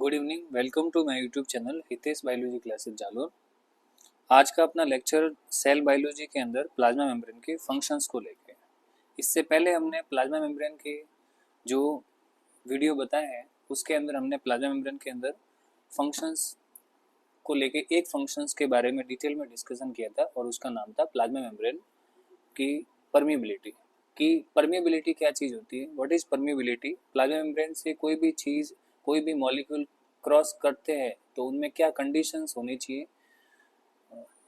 Good evening, welcome to my YouTube channel Hitesh biology classes Jalore. आज का अपना लेक्चर सेल बायोलॉजी के अंदर प्लाज्मा मेम्ब्रेन के फंक्शंस को लेके। इससे पहले हमने प्लाज्मा मेम्ब्रेन के जो वीडियो बताए हैं उसके अंदर हमने प्लाज्मा मेम्ब्रेन के अंदर फंक्शंस को लेके एक फंक्शंस के बारे में डिटेल में डिस्कशन किया था और उसका नाम था प्लाज्मा मेम्ब्रेन की परमिएबिलिटी। कि परमिएबिलिटी क्या चीज़ होती है, what is permeability. Plasma membrane से कोई भी चीज़, कोई भी मॉलिक्यूल क्रॉस करते हैं तो उनमें क्या कंडीशंस होनी चाहिए,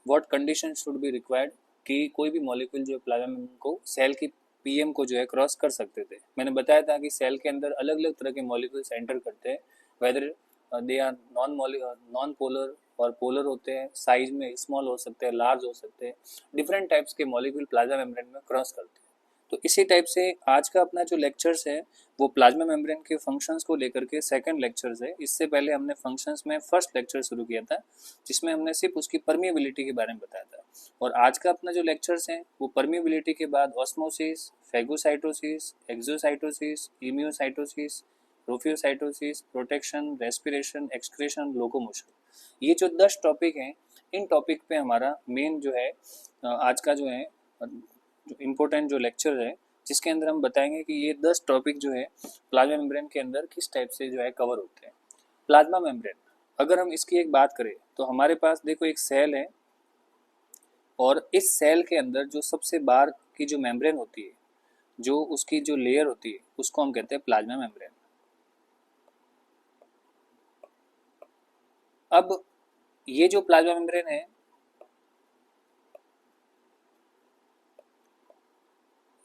what condition should be required कि कोई भी मॉलिक्यूल जो प्लाज्मा मेम्ब्रेन को सेल की पीएम को जो है क्रॉस कर सकते थे। मैंने बताया था कि सेल के अंदर अलग अलग तरह के मॉलिक्यूल्स एंटर करते हैं, whether they are non polar और पोलर होते हैं, साइज में स्मॉल हो सकते हैं, लार्ज हो सकते हैं, डिफरेंट टाइप्स के मॉलिक्यूल प्लाज्मा मेम्ब्रेन में क्रॉस करते हैं। तो इसी टाइप से आज का अपना जो लेक्चर्स है वो प्लाज्मा मेम्ब्रेन के फंक्शंस को लेकर के सेकंड लेक्चर्स है। इससे पहले हमने फंक्शंस में फर्स्ट लेक्चर शुरू किया था जिसमें हमने सिर्फ उसकी परमिएबिलिटी के बारे में बताया था। और आज का अपना जो लेक्चर्स है वो परमिएबिलिटी के बाद ऑस्मोसिस, फैगोसाइटोसिस, एक्सोसाइटोसिस, इम्यूसाइटोसिस, प्रोफियोसाइटोसिस, प्रोटेक्शन, रेस्पिरेशन, एक्सक्रीशन, लोकोमोशन, ये जो 10 टॉपिक हैं, इन टॉपिक पे हमारा मेन जो है आज का जो है जो इम्पोर्टेंट जो लेक्चर है, जिसके अंदर हम बताएंगे कि ये 10 टॉपिक जो है प्लाज्मा मेम्ब्रेन के अंदर किस टाइप से जो है कवर होते हैं। प्लाज्मा मेम्ब्रेन, अगर हम इसकी एक बात करें तो हमारे पास देखो एक सेल है और इस सेल के अंदर जो सबसे बाहर की जो मेम्ब्रेन होती है, जो उसकी जो लेयर होती है, उसको हम कहते हैं प्लाज्मा मेम्ब्रेन। अब ये जो प्लाज्मा मेम्ब्रेन है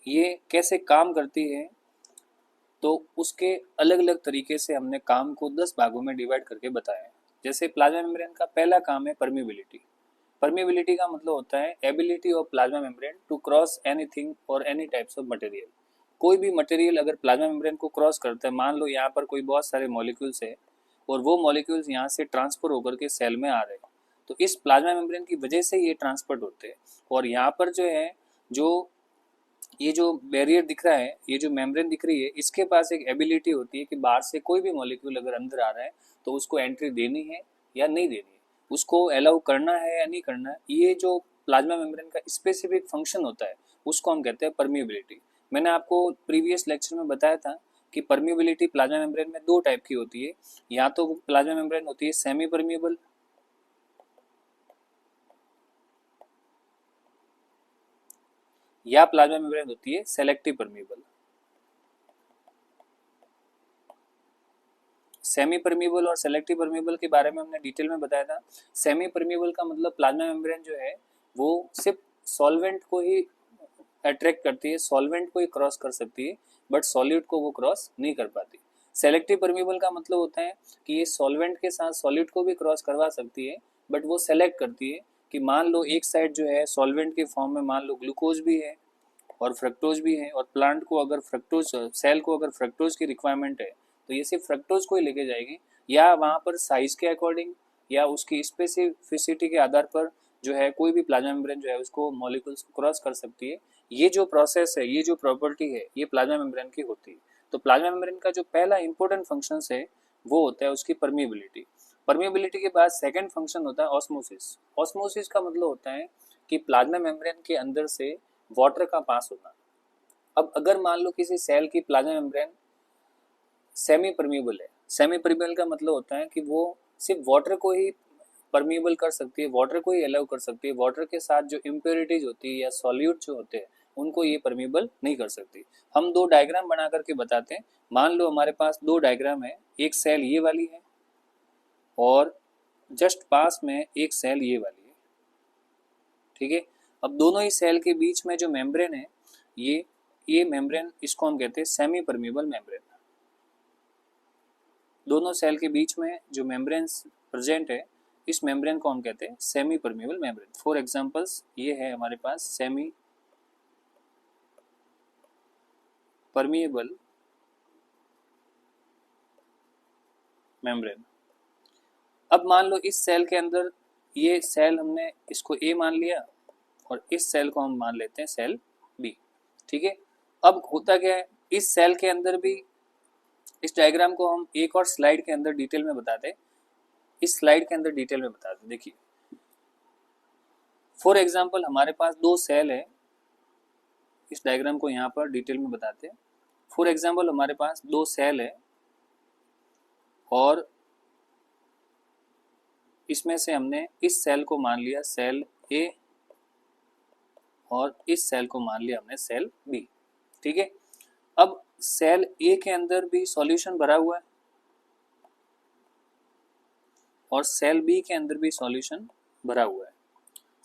ये कैसे काम करती है, तो उसके अलग अलग तरीके से हमने काम को 10 भागों में डिवाइड करके बताया है। जैसे प्लाज्मा मेम्ब्रेन का पहला काम है परमिएबिलिटी। परमिएबिलिटी का मतलब होता है ability of plasma membrane to cross anything और एनी टाइप्स ऑफ मटेरियल। कोई भी मटेरियल अगर प्लाज्मा मेम्ब्रेन को क्रॉस करता है, मान लो यहाँ पर कोई बहुत सारे मॉलिक्यूल्स है और वो मॉलिक्यूल्स यहाँ से ट्रांसफर होकर के सेल में आ रहे हैं, तो इस प्लाज्मा मेम्ब्रेन की वजह से ये ट्रांसफर होते हैं। और यहाँ पर जो है, जो ये जो बैरियर दिख रहा है, ये जो मेम्ब्रेन दिख रही है, इसके पास एक एबिलिटी होती है कि बाहर से कोई भी मॉलिक्यूल अगर अंदर आ रहा है तो उसको एंट्री देनी है या नहीं देनी है, उसको अलाउ करना है या नहीं करना है। ये जो प्लाज्मा मेम्ब्रेन का स्पेसिफिक फंक्शन होता है उसको हम कहते हैं परमिएबिलिटी। मैंने आपको प्रीवियस लेक्चर में बताया था कि परमिएबिलिटी प्लाज्मा मेम्ब्रेन में दो टाइप की होती है। या तो प्लाज्मा मेम्ब्रेन होती है सेमी परमिएबल, या प्लाज्मा मेम्ब्रेन होती है सेलेक्टिव परमिएबल। सेमी परमिएबल और सेलेक्टिव परमिएबल के बारे में हमने डिटेल में बताया था। सेमी परमिएबल का मतलब प्लाज्मा मेम्ब्रेन जो है वो सिर्फ सॉल्वेंट को ही अट्रैक्ट करती है, सॉल्वेंट को ही क्रॉस कर सकती है, बट सॉल्यूट को वो क्रॉस नहीं कर पाती। सेलेक्टिव परमिएबल का मतलब होता है कि ये सॉल्वेंट के साथ सॉल्यूट को भी क्रॉस करवा सकती है, बट वो सेलेक्ट करती है कि मान लो एक साइड जो है सॉल्वेंट के फॉर्म में मान लो ग्लूकोज भी है और फ्रक्टोज भी है, और प्लांट को अगर फ्रक्टोज, सेल को अगर फ्रक्टोज की रिक्वायरमेंट है तो ये सिर्फ फ्रक्टोज को ही लेके जाएगी, या वहाँ पर साइज के अकॉर्डिंग या उसकी स्पेसिफिसिटी के आधार पर जो है कोई भी प्लाज्मा मेम्ब्रेन जो है उसको मॉलिक्यूल्स को क्रॉस कर सकती है। ये जो प्रोसेस है, ये जो प्रॉपर्टी है, ये प्लाज्मा मेम्ब्रेन की होती है। तो प्लाज्मा मेम्ब्रेन का जो पहला इंपॉर्टेंट फंक्शन है वो होता है उसकी परमिएबिलिटी। परमिएबिलिटी के बाद सेकंड फंक्शन होता है ऑस्मोसिस। ऑस्मोसिस का मतलब होता है कि प्लाज्मा मेम्ब्रेन के अंदर से वाटर का पास होना। अब अगर मान लो किसी सेल की प्लाज्मा मेम्ब्रेन सेमी परमिएबल है, सेमी परमिएबल का मतलब होता है कि वो सिर्फ वाटर को ही परमिएबल कर सकती है, वाटर को ही अलाउ कर सकती है, वाटर के साथ जो इम्प्योरिटीज होती है या सॉल्यूट जो होते हैं उनको ये परमिएबल नहीं कर सकती। हम दो डायग्राम बना करके बताते हैं। मान लो हमारे पास दो डायग्राम है, एक सेल ये वाली है और जस्ट पास में एक सेल ये वाली है, ठीक है। अब दोनों ही सेल के बीच में जो मेम्ब्रेन है, ये मेम्ब्रेन, इसको हम कहते हैं सेमी परमिएबल मेम्ब्रेन। दोनों सेल के बीच में जो मेम्ब्रेन प्रेजेंट है, इस मेम्ब्रेन को हम कहते हैं semi permeable membrane. For examples ये है हमारे पास सेमी परमिएबल मेम्ब्रेन। अब मान लो इस सेल के अंदर, ये सेल हमने इसको ए मान लिया और इस सेल को हम मान लेते हैं सेल बी, ठीक है। अब होता क्या है, इस सेल के अंदर भी इस डायग्राम को हम एक और स्लाइड के अंदर डिटेल में बताते हैं, इस स्लाइड के अंदर डिटेल में बताते हैं। देखिए फॉर एग्जांपल हमारे पास दो सेल है, इस डायग्राम को यहाँ पर डिटेल में बताते हैं। फॉर एग्जांपल हमारे पास दो सेल है और इसमें से हमने इस सेल को मान लिया सेल ए और इस सेल को मान लिया हमने सेल बी। ठीक है, अब सेल ए के अंदर भी सॉल्यूशन भरा हुआ है और सेल बी के अंदर भी सॉल्यूशन भरा हुआ है।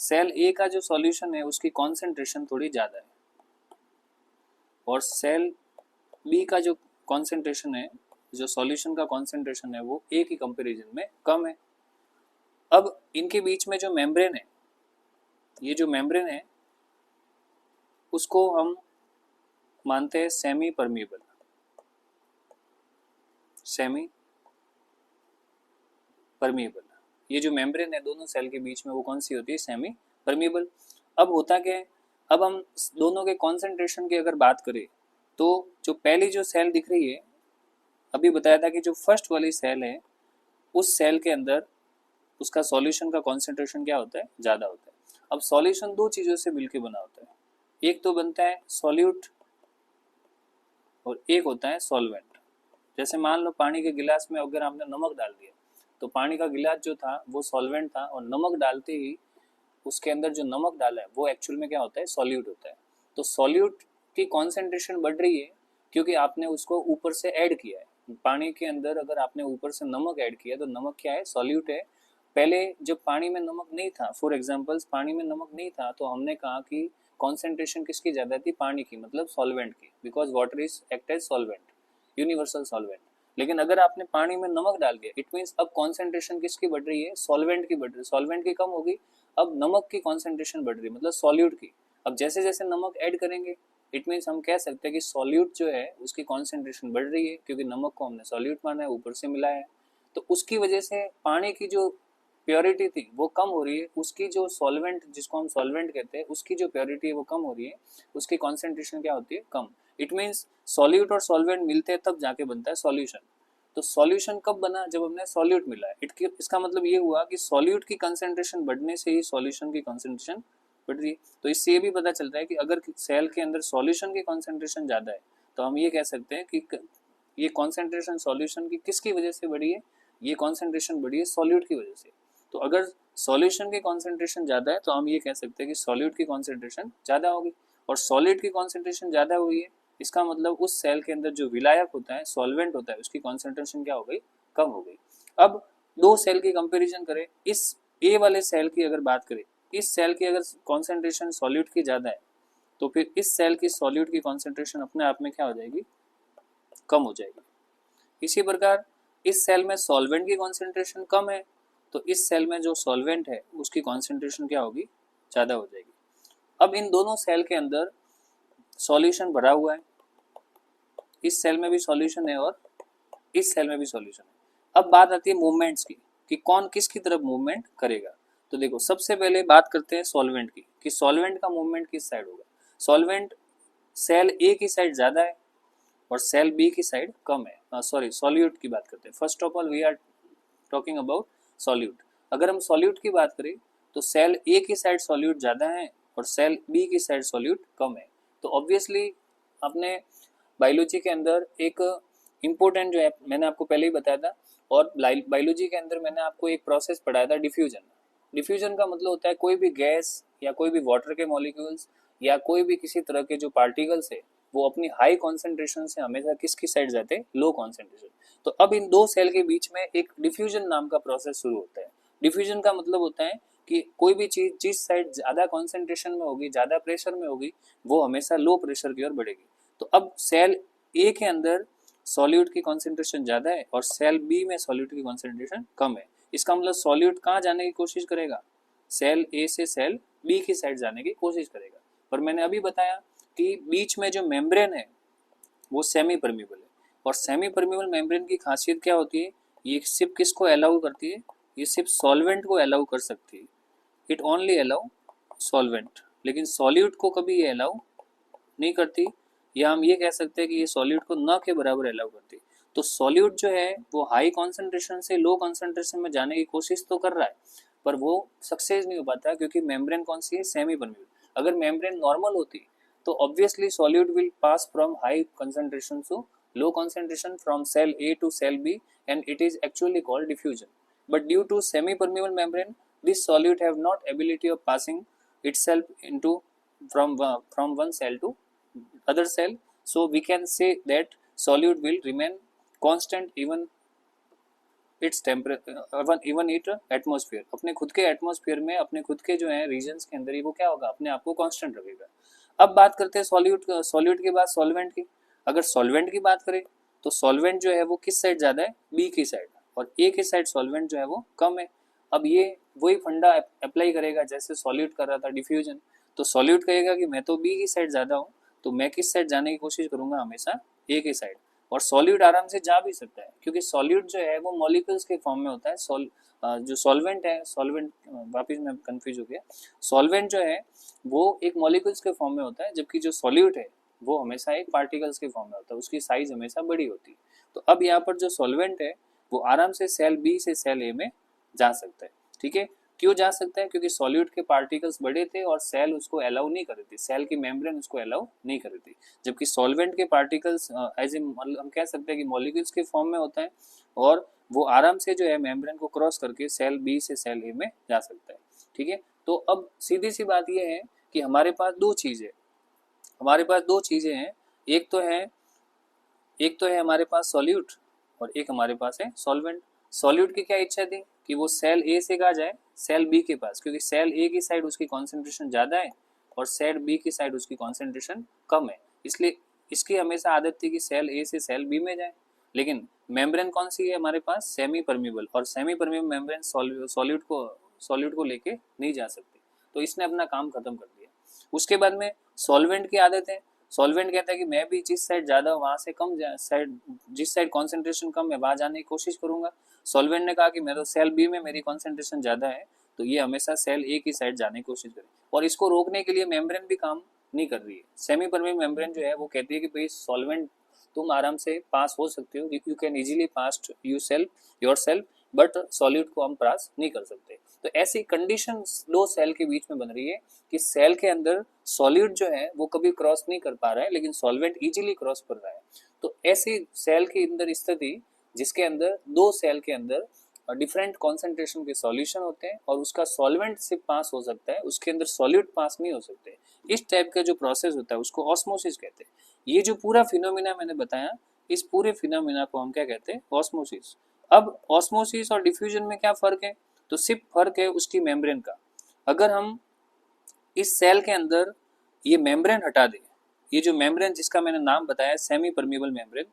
सेल ए का जो सॉल्यूशन है उसकी कॉन्सेंट्रेशन थोड़ी ज़्यादा है और सेल बी का जो कॉन्सेंट्रेशन है, जो सॉल्यूशन का कॉन्सेंट्रेशन है, वो ए की कंपैरिजन में कम है। अब इनके बीच में जो मेम्ब्रेन है, ये जो मेम्ब्रेन है उसको हम मानते हैं सेमी परमिएबल। सेमी परमिएबल, ये जो मेम्ब्रेन है दोनों सेल के बीच में वो कौन सी होती है? Semi permeable. अब होता क्या है, अब हम दोनों के कॉन्सेंट्रेशन की अगर बात करें तो जो पहली जो सेल दिख रही है, अभी बताया था कि जो फर्स्ट वाली सेल है उस सेल के अंदर उसका सॉल्यूशन का कॉन्सेंट्रेशन क्या होता है? ज़्यादा होता है। अब सॉल्यूशन दो चीज़ों से मिलकर बना होता है, एक तो बनता है सॉल्यूट और एक होता है सॉल्वेंट। जैसे मान लो पानी के गिलास में अगर आपने नमक डाल दिया तो पानी का गिलास जो था वो सॉल्वेंट था और नमक डालते ही उसके अंदर जो नमक डाला है वो एक्चुअल में क्या होता है? सॉल्यूट होता है। तो सॉल्यूट की कॉन्सेंट्रेशन बढ़ रही है क्योंकि आपने उसको ऊपर से ऐड किया है। पानी के अंदर अगर आपने ऊपर से नमक ऐड किया तो नमक क्या है? सॉल्यूट है। पहले जब पानी में नमक नहीं था, फॉर एग्जांपल्स पानी में नमक नहीं था, तो हमने कहा कि कॉन्सेंट्रेशन किसकी ज़्यादा थी? पानी की, मतलब सॉल्वेंट की, because water is act as solvent, universal solvent. लेकिन अगर आपने पानी में नमक डाल दिया, इट मीन्स अब कॉन्सेंट्रेशन किसकी बढ़ रही है? सॉल्वेंट की बढ़ रही है। सॉल्वेंट की कम होगी, अब नमक की कॉन्सेंट्रेशन बढ़ रही है, मतलब सॉल्यूट की। अब जैसे जैसे नमक ऐड करेंगे, इट मीन्स हम कह सकते हैं कि सॉल्यूट जो है उसकी कॉन्सेंट्रेशन बढ़ रही है क्योंकि नमक को हमने सॉल्यूट माना है, ऊपर से मिलाया है। तो उसकी वजह से पानी की जो प्योरिटी थी वो कम हो रही है, उसकी जो सॉल्वेंट, जिसको हम सॉल्वेंट कहते हैं, उसकी जो प्योरिटी है वो कम हो रही है, उसकी कॉन्सेंट्रेशन क्या होती है? कम। इट मीन्स सॉल्यूट और सॉल्वेंट मिलते हैं तब जाके बनता है सॉल्यूशन। तो सॉल्यूशन कब बना? जब हमने सॉल्यूट मिला है। इसका मतलब ये हुआ कि सॉल्यूट की कंसंट्रेशन बढ़ने से ही सॉल्यूशन की कंसंट्रेशन बढ़ रही है। तो इससे ये भी पता चलता है कि अगर सेल के अंदर सॉल्यूशन की कंसंट्रेशन ज़्यादा है तो हम ये कह सकते हैं कि ये कंसंट्रेशन सॉल्यूशन की किसकी वजह से बढ़ी है? ये कंसंट्रेशन बढ़ी है सॉल्यूट की वजह से। तो अगर सॉल्यूशन की कंसंट्रेशन ज़्यादा है तो हम ये कह सकते हैं कि सॉल्यूट की कंसंट्रेशन ज़्यादा होगी, और सॉलिड की कंसंट्रेशन ज़्यादा हुई है, इसका मतलब उस सेल के अंदर जो विलायक होता है, सॉल्वेंट होता है, उसकी कॉन्सेंट्रेशन क्या हो गई? कम हो गई। अब दो सेल की कंपैरिजन करें, इस ए वाले सेल की अगर बात करें, इस सेल की अगर कॉन्सेंट्रेशन सॉल्यूट की ज़्यादा है तो फिर इस सेल की सॉल्यूट की कॉन्सेंट्रेशन अपने आप में क्या हो जाएगी? कम हो जाएगी। इसी प्रकार इस सेल में सॉल्वेंट की कॉन्सेंट्रेशन कम है तो इस सेल में जो सॉल्वेंट है उसकी कॉन्सेंट्रेशन क्या होगी? ज़्यादा हो जाएगी। अब इन दोनों सेल के अंदर सॉल्यूशन भरा हुआ है, इस सेल में भी सॉल्यूशन है और इस सेल में भी सॉल्यूशन है। अब बात आती है मूवमेंट्स की कि कौन किसकी तरफ मूवमेंट करेगा। तो देखो सबसे पहले बात करते हैं सॉल्वेंट की कि सॉल्वेंट का मूवमेंट किस साइड होगा। सॉल्वेंट सेल ए की साइड ज़्यादा है और सेल बी की साइड कम है। सॉरी, सॉल्यूट की बात करते हैं। First of all we are talking about solute. अगर हम सॉल्यूट की बात करें तो सेल ए की साइड सॉल्यूट ज़्यादा है और सेल बी की साइड सॉल्यूट कम है। तो ऑब्वियसली अपने बायोलॉजी के अंदर एक इम्पोर्टेंट जो है, मैंने आपको पहले ही बताया था, और बायोलॉजी के अंदर मैंने आपको एक प्रोसेस पढ़ाया था, डिफ्यूजन। डिफ्यूजन का मतलब होता है कोई भी गैस या कोई भी वाटर के मॉलिक्यूल्स या कोई भी किसी तरह के जो पार्टिकल्स है वो अपनी हाई कॉन्सेंट्रेशन से हमेशा किसकी साइड जाते हैं? Low concentration. तो अब इन दो सेल के बीच में एक डिफ्यूजन नाम का प्रोसेस शुरू होता है। डिफ्यूजन का मतलब होता है कि कोई भी चीज जिस साइड ज्यादा कॉन्सेंट्रेशन में होगी, ज्यादा प्रेशर में होगी, वो हमेशा लो प्रेशर की ओर बढ़ेगी। तो अब सेल ए के अंदर सॉल्यूट की कॉन्सेंट्रेशन ज़्यादा है और सेल बी में सॉल्यूट की कॉन्सेंट्रेशन कम है। इसका मतलब सॉल्यूट कहाँ जाने की कोशिश करेगा? सेल ए से सेल बी की साइड जाने की कोशिश करेगा। पर मैंने अभी बताया कि बीच में जो मेम्ब्रेन है वो सेमी परमिएबल है, और सेमी परमिएबल मेम्ब्रेन की खासियत क्या होती है? ये सिर्फ किसको अलाउ करती है? ये सिर्फ सॉल्वेंट को अलाउ कर सकती है। इट ओनली अलाउ सॉल्वेंट, लेकिन सॉल्यूट को कभी ये अलाउ नहीं करती, या हम ये कह सकते हैं कि ये सॉल्यूट को न के बराबर अलाउ करती है। तो सॉल्यूट जो है वो हाई कॉन्सेंट्रेशन से लो कॉन्सेंट्रेशन में जाने की कोशिश तो कर रहा है, पर वो सक्सेस नहीं हो पाता क्योंकि मेम्ब्रेन कौन सी है, सेमी परमेबल। अगर मेम्ब्रेन नॉर्मल होती तो obviously solute will pass from high concentration to low concentration from cell A to cell B, and it is actually called diffusion. But due to semi-permeable membrane, this solute have not ability of passing itself into from one cell to other cell. So we can say that solute will remain constant even its temperature even it atmosphere, अपने खुद के atmosphere में अपने खुद के जो है regions के अंदर ही वो क्या होगा, अपने आप को कांस्टेंट रखेगा। अब बात करते हैं सॉल्यूट के बाद सॉल्वेंट की। अगर सॉल्वेंट की बात करें तो सॉल्वेंट जो है वो किस साइड ज़्यादा है, बी की साइड, और ए की साइड सॉल्वेंट जो है वो कम है। अब ये वही फंडा अप्लाई करेगा जैसे सॉल्यूट कर रहा था डिफ्यूजन। तो सॉल्यूट कहेगा कि मैं तो बी की साइड ज़्यादा हूँ, तो मैं किस साइड जाने की कोशिश करूँगा, हमेशा ए की साइड। और सॉल्यूट आराम से जा भी सकता है क्योंकि सॉल्यूट जो है वो मॉलिक्यूल्स के फॉर्म में होता है। जो सॉल्वेंट है, सॉल्वेंट वापस मैं कंफ्यूज हो गया, सॉल्वेंट जो है वो एक मॉलिक्यूल्स के फॉर्म में होता है, जबकि जो सॉल्यूट है वो हमेशा एक पार्टिकल्स के फॉर्म में होता है, उसकी साइज हमेशा बड़ी होती है। तो अब यहाँ पर जो सॉल्वेंट है वो आराम से सेल बी से सेल ए में जा सकता है। ठीक है, क्यों जा सकता है, क्योंकि सॉल्यूट के पार्टिकल्स बड़े थे और सेल उसको अलाउ नहीं कर रही थी, सेल की मेम्ब्रेन उसको अलाउ नहीं कर रही थी। जबकि सॉल्वेंट के पार्टिकल्स एज ए हम कह सकते हैं कि मॉलिक्यूल्स के फॉर्म में होता है और वो आराम से जो है मेम्ब्रेन को क्रॉस करके सेल बी से सेल ए में जा सकता है। ठीक है, तो अब सीधी सी बात ये है कि हमारे पास दो चीज़ें हैं, एक तो है हमारे पास सॉल्यूट और एक हमारे पास है सॉल्वेंट। सॉल्यूट की क्या इच्छा थी कि वो सेल ए से कहा जाए सेल बी के पास, क्योंकि सेल ए की साइड उसकी कॉन्सेंट्रेशन ज़्यादा है और सेल बी की साइड उसकी कॉन्सेंट्रेशन कम है, इसलिए इसकी हमेशा आदत थी कि सेल ए से सेल बी में जाए। लेकिन मेम्ब्रेन कौन सी है हमारे पास, सेमी परमेबल, और सेमी परमेबल मेम्ब्रेन सॉल्यूट को लेके नहीं जा सकती, तो इसने अपना काम खत्म कर दिया। उसके बाद में सॉल्वेंट की आदत है, सॉल्वेंट कहता है कि मैं भी जिस साइड ज़्यादा वहाँ से कम साइड, जिस साइड कॉन्सेंट्रेशन कम है वहाँ जाने की कोशिश करूँगा। सॉल्वेंट ने कहा कि मैं तो सेल बी में मेरी कॉन्सेंट्रेशन ज़्यादा है, तो ये हमेशा सेल ए की साइड जाने की कोशिश करे। और इसको रोकने के लिए मेम्ब्रेन भी काम नहीं कर रही है। सेमी परमेबल मेम्ब्रेन जो है वो कहती है कि भाई सॉल्वेंट तुम आराम से पास हो सकते हो, you can easily pass your self, but solute को हम पास नहीं कर सकते। तो ऐसी कंडीशन दो सेल के बीच में बन रही है कि सेल के अंदर सॉल्यूट जो है वो कभी क्रॉस नहीं कर पा रहा है, लेकिन सॉल्वेंट इजीली क्रॉस कर रहा है। तो ऐसी सेल के अंदर स्थिति जिसके अंदर दो सेल के अंदर डिफरेंट कॉन्सेंट्रेशन के सॉल्यूशन होते हैं और उसका सॉल्वेंट से पास हो सकता है, उसके अंदर सॉल्यूट पास नहीं हो सकते, इस टाइप का जो प्रोसेस होता है उसको ऑस्मोसिस कहते हैं। ये जो पूरा फिनोमिना मैंने बताया, इस पूरे फिनोमिना को हम क्या कहते हैं, ऑस्मोसिस। अब ऑस्मोसिस और डिफ्यूजन में क्या फ़र्क है, तो सिर्फ फ़र्क है उसकी मेम्ब्रेन का। अगर हम इस सेल के अंदर ये मेम्ब्रेन हटा दें, ये जो मेम्ब्रेन जिसका मैंने नाम बताया सेमी परमेबल मेम्ब्रेन,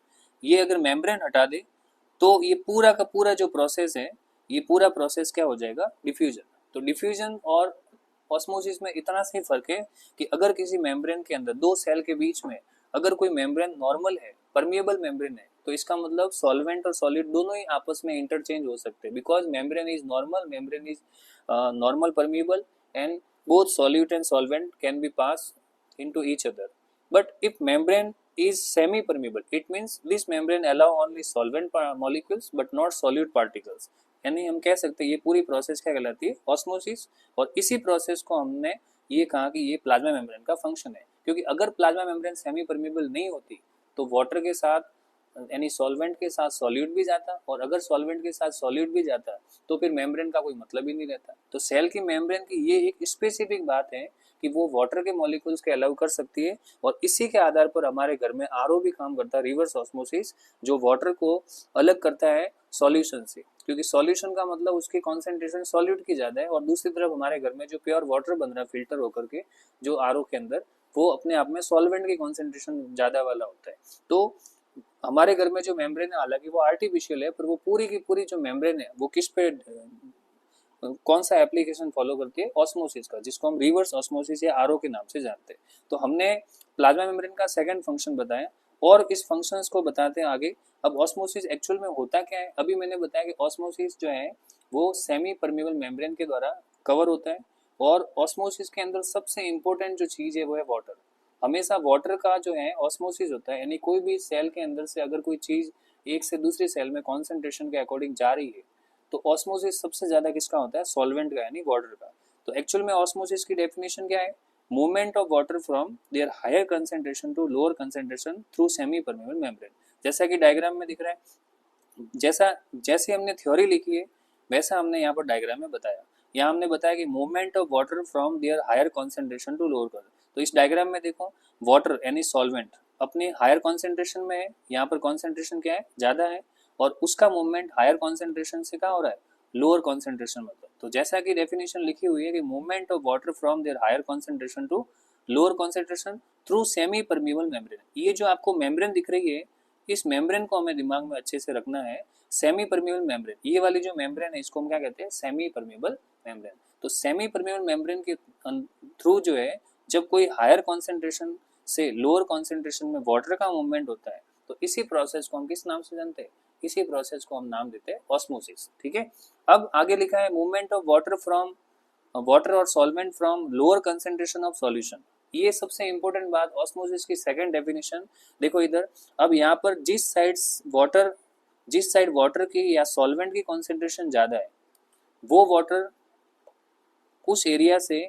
ये अगर मेम्ब्रेन हटा दे तो ये पूरा का पूरा जो प्रोसेस है, ये पूरा प्रोसेस क्या हो जाएगा, डिफ्यूजन। तो डिफ्यूजन और ऑस्मोसिस में इतना सी फर्क है कि अगर किसी मेम्ब्रेन के अंदर दो सेल के बीच में अगर कोई मेम्ब्रेन नॉर्मल है, परमिएबल मेम्ब्रेन है, तो इसका मतलब सॉल्वेंट और सॉलिड दोनों ही आपस में इंटरचेंज हो सकते हैं, because membrane is normal permeable and both solute and solvent can be passed into each other. But if membrane is semi permeable, it means this membrane allow only solvent molecules but not solute particles. यानी हम कह सकते हैं ये पूरी process क्या कहलाती है, ऑस्मोसिस। और इसी प्रोसेस को हमने ये कहा कि ये प्लाज्मा मेम्ब्रेन का फंक्शन है, क्योंकि अगर प्लाज्मा मेम्ब्रेन सेमी परमेबल नहीं होती तो वाटर के साथ यानी सॉल्वेंट के साथ सॉल्यूट भी जाता, और अगर सॉल्वेंट के साथ सॉल्यूट भी जाता तो फिर मेम्ब्रेन का कोई मतलब ही नहीं रहता। तो सेल की मेम्ब्रेन की ये एक स्पेसिफिक बात है कि वो वाटर के मॉलिक्यूल्स के अलाउ कर सकती है, और इसी के आधार पर हमारे घर में आरओ भी काम करता है, रिवर्स ऑस्मोसिस, जो वाटर को अलग करता है सॉल्यूशन से, क्योंकि सॉल्यूशन का मतलब उसकी कॉन्सेंट्रेशन सॉल्यूट की ज़्यादा है, और दूसरी तरफ हमारे घर में जो प्योर वाटर बन रहा है फिल्टर होकर के जो आरओ के अंदर, वो अपने आप में सॉल्वेंट की कॉन्सेंट्रेशन ज़्यादा वाला होता है। तो हमारे घर में जो मेम्ब्रेन है हालांकि वो आर्टिफिशियल है, पर वो पूरी की पूरी जो मेम्ब्रेन है वो किस पे कौन सा एप्लीकेशन फॉलो करती है, ऑस्मोसिस का, जिसको हम रिवर्स ऑस्मोसिस या आरओ के नाम से जानते हैं। तो हमने प्लाज्मा मेम्ब्रेन का सेकंड फंक्शन बताया और इस फंक्शंस को बताते हैं आगे। अब ऑस्मोसिस एक्चुअल में होता क्या है, अभी मैंने बताया कि ऑस्मोसिस जो है वो सेमी परमेबल मेम्ब्रेन के द्वारा कवर होता है, और ऑस्मोसिस के अंदर सबसे इंपॉर्टेंट जो चीज़ है वो है वाटर। हमेशा वाटर का जो है ऑस्मोसिस होता है, यानी कोई भी सेल के अंदर से अगर कोई चीज़ एक से दूसरी सेल में कॉन्सेंट्रेशन के अकॉर्डिंग जा रही है, तो ऑस्मोसिस सबसे ज्यादा किसका होता है? सॉल्वेंट का, यानी वाटर का। तो एक्चुअल में ऑस्मोसिस की डेफिनेशन क्या है? Movement of water from their higher concentration to lower concentration through semi permeable membrane. जैसा कि डायग्राम में दिख रहा है, जैसे हमने थ्योरी लिखी है वैसा हमने यहाँ पर डायग्राम में बताया। यहाँ हमने बताया कि movement of water from their higher concentration to lower concentration. तो इस डायग्राम में देखो, वाटर यानी सॉल्वेंट अपने हायर कॉन्सेंट्रेशन में है, यहाँ पर कॉन्सेंट्रेशन क्या है? ज्यादा है, और उसका मूवमेंट हायर कॉन्सेंट्रेशन से कहाँ हो रहा है? लोअर कॉन्सेंट्रेशन में। तो जैसा कि डेफिनेशन लिखी हुई है कि movement of water from their higher concentration to lower concentration through semi permeable membrane. ये जो आपको मेम्ब्रेन दिख रही है, इस मेम्ब्रेन को हमें दिमाग में अच्छे से रखना है। सेमी परमीबल मेम्ब्रेन, ये वाली जो मेम्ब्रेन है इसको हम क्या कहते हैं? Semi permeable membrane. तो सेमी परमीबल मेम्ब्रेन के थ्रू जो है, जब कोई हायर कॉन्सेंट्रेशन से लोअर कॉन्सेंट्रेशन में वाटर का मूवमेंट होता है, तो इसी प्रोसेस को हम किस नाम से जानते हैं? इसी प्रोसेस को हम नाम देते हैं ऑस्मोसिस। ठीक है। अब आगे लिखा है movement of water from water और solvent from lower concentration of solution. ये सबसे इंपॉर्टेंट बात, ऑस्मोसिस की सेकंड डेफिनेशन देखो इधर। अब यहाँ पर जिस साइड वाटर की या सॉल्वेंट की कॉन्सेंट्रेशन ज्यादा है, वो वाटर उस एरिया से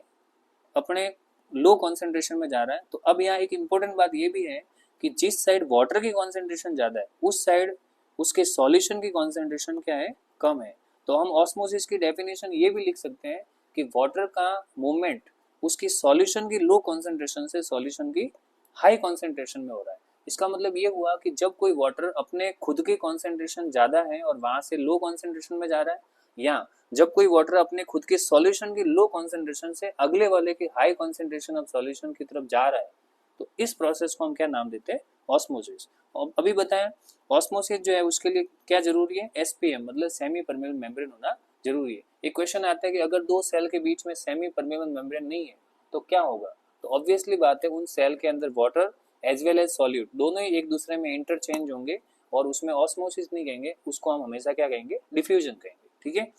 अपने लो कॉन्सेंट्रेशन में जा रहा है। तो अब यहाँ एक इंपॉर्टेंट बात ये भी है कि जिस साइड वाटर की कॉन्सेंट्रेशन ज्यादा है, उस साइड उसके सॉल्यूशन की कॉन्सेंट्रेशन क्या है? कम है। तो हम ऑस्मोसिस की डेफिनेशन ये भी लिख सकते हैं कि वाटर का मूवमेंट उसकी सॉल्यूशन की लो कॉन्सेंट्रेशन से सॉल्यूशन की हाई कॉन्सेंट्रेशन में हो रहा है। इसका मतलब ये हुआ कि जब कोई वाटर अपने खुद की कॉन्सेंट्रेशन ज्यादा है और वहां से लो कॉन्सेंट्रेशन में जा रहा है, या जब कोई वाटर अपने खुद के सॉल्यूशन की लो कॉन्सेंट्रेशन से अगले वाले की हाई कॉन्सेंट्रेशन ऑफ सॉल्यूशन की तरफ जा रहा है, तो इस प्रोसेस को हम क्या नाम देते हैं? ऑस्मोसिस। अभी बताएं, ऑस्मोसिस जो है उसके लिए क्या जरूरी है? एसपीएम मतलब सेमी परमेबल मेम्ब्रेन होना जरूरी है। एक क्वेश्चन आता है कि अगर दो सेल के बीच में सेमी परमेबल मेम्ब्रेन नहीं है तो क्या होगा? तो ऑब्वियसली बात है, उन सेल के अंदर water as well as solute दोनों ही एक दूसरे में इंटरचेंज होंगे, और उसमें ऑस्मोसिस नहीं कहेंगे, उसको हम हमेशा क्या कहेंगे? डिफ्यूजन कहेंगे। ठीक है।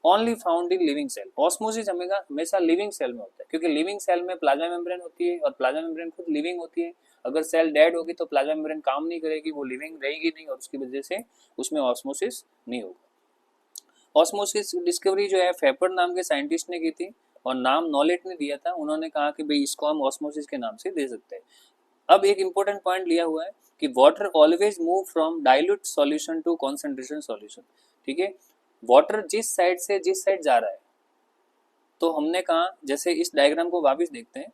Only found in living cell. Osmosis हमेशा लिविंग सेल में होता है, क्योंकि लिविंग सेल में प्लाज्मा मेम्ब्रेन होती है और प्लाज्मा मेम्ब्रेन खुद लिविंग होती है। अगर सेल डेड होगी तो प्लाज्मा मेम्ब्रेन काम नहीं करेगी, वो लिविंग रहेगी नहीं, और उसकी वजह से उसमें ऑस्मोसिस नहीं होगा। ऑस्मोसिस डिस्कवरी जो है फेपर नाम के साइंटिस्ट ने की थी, और नाम नॉलेट ने दिया था। उन्होंने कहा कि भाई इसको हम ऑस्मोसिस के नाम से दे सकते हैं। अब एक इंपॉर्टेंट पॉइंट लिया हुआ है कि water always move from dilute solution to concentration solution. ठीक है। वाटर जिस साइड जा रहा है, तो हमने कहा, जैसे इस डायग्राम को वापस देखते हैं,